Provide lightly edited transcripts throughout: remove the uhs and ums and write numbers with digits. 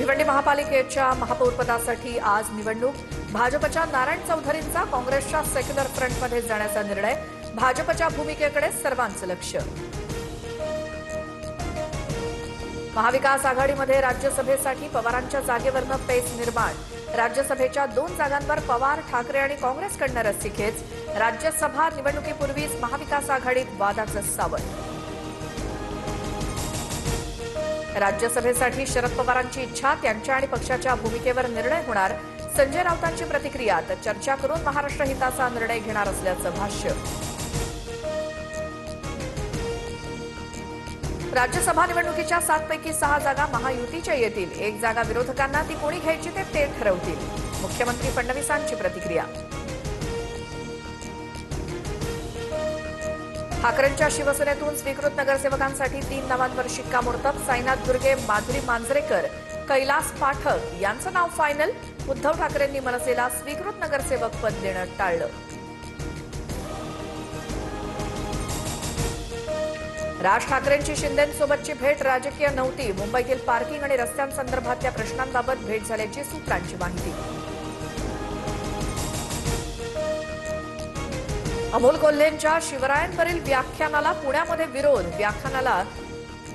भिवंडी महापालिकेच्या महापौरपदासाठी आज निवडणूक। भाजपच्या नारायण चौधरींचा काँग्रेसच्या सेक्युलर फ्रंटमध्ये जाण्याचा निर्णय। भाजपच्या भूमिकेकडे सर्वांचं लक्ष। महाविकास आघाडीमध्ये राज्यसभेसाठी पवारांच्या जागेवरनं पेच निर्माण। राज्यसभेच्या 2 जागांवर पवार, ठाकरे आणि काँग्रेसकडनं रस्सीखेच। राज्यसभा निवडणुकीपूर्वीच महाविकास आघाडीत वादाचं सावट। राज्यसभेसाठी शरद पवारांची इच्छा, त्यांच्या आणि पक्षाच्या भूमिकेवर निर्णय होणार। संजय राऊतांची प्रतिक्रिया, तर चर्चा करून महाराष्ट्र हिताचा निर्णय घेणार असल्याचं भाष्य। राज्यसभा निवडणुकीच्या 7 पैकी 6 जागा महायुतीच्या येतील। 1 जागा विरोधकांना, ती कोणी घ्यायची ते ठरवतील। मुख्यमंत्री फडणवीसांची प्रतिक्रिया। ठाकरेंच्या शिवसेनेतून स्वीकृत नगरसेवकांसाठी 3 नावांवर शिक्कामोर्तब। साईनाथ दुर्गे, माधुरी मांजरेकर, कैलास पाठक यांचं नाव फायनल। उद्धव ठाकरेंनी मनसेला स्वीकृत नगरसेवक पद देणं टाळलं। राज ठाकरेंची शिंदेंसोबतची भेट राजकीय नव्हती। मुंबईतील पार्किंग आणि रस्त्यांसंदर्भातल्या प्रश्नांबाबत भेट झाल्याची सूत्रांची माहिती। अमोल कोल्हेंच्या शिवरायांवरील व्याख्यानाला पुण्यामध्ये विरोध। व्याख्यानाला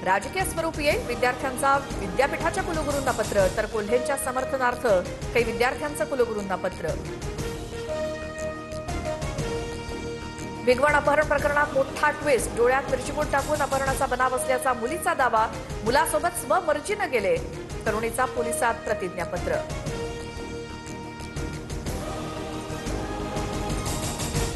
राजकीय स्वरूप येईल। विद्यार्थ्यांचा विद्यापीठाच्या कुलगुरूंना पत्र, तर कोल्हेंच्या समर्थनार्थ काही विद्यार्थ्यांचं कुलगुरूंना पत्र। भिगवण अपहरण प्रकरणात मोठा ट्विस्ट। डोळ्यात मिरचीपूड टाकून अपहरणाचा बनाव असल्याचा मुलीचा दावा। मुलासोबत स्वमर्जीनं गेले। तरुणीचा पोलिसात प्रतिज्ञापत्र।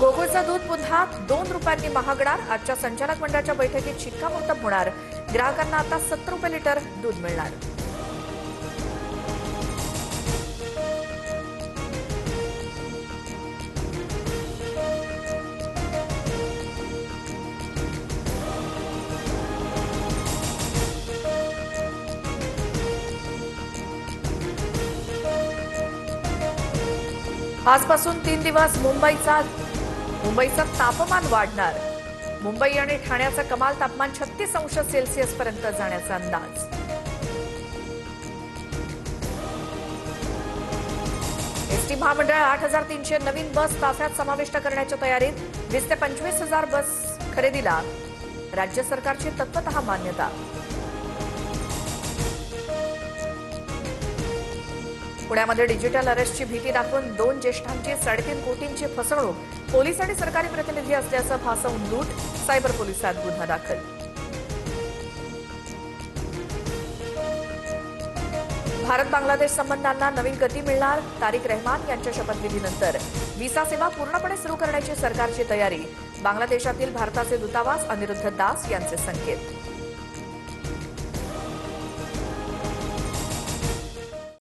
गोकुळचं दूध पुन्हा 2 रुपयांनी महागणार। आजच्या संचालक मंडळाच्या बैठकीत शिक्कामोर्तब होणार। ग्राहकांना आता 70 रुपये लिटर दूध मिळणार। आजपासून 3 दिवस मुंबईचं तापमान वाढणार। मुंबई आणि ठाण्याचं कमाल तापमान 36 अंश सेल्सिअस पर्यंत जाण्याचा अंदाज। एसटी महामंडळ 8,300 नवीन बस ताफ्यात समाविष्ट करण्याच्या तयारीत। 20 ते 25,000 बस खरेदीला राज्य सरकारची तत्वतः मान्यता। पुण्यामध्ये डिजिटल अरेस्टची भीती दाखवून 2 ज्येष्ठांची 3.5 कोटींची फसवणूक। पोलीस आणि सरकारी प्रतिनिधी असल्याचं भासवून लूट। सायबर पोलिसात गुन्हा दाखल। भारत बांगलादेश संबंधांना नवीन गती मिळणार। तारिक रहमान यांच्या शपथविधीनंतर व्हिसा सेवा पूर्णपणे सुरू करण्याची सरकारची तयारी। बांगलादेशातील भारताचे दूतावास अनिरुद्ध दास यांचे संकेत।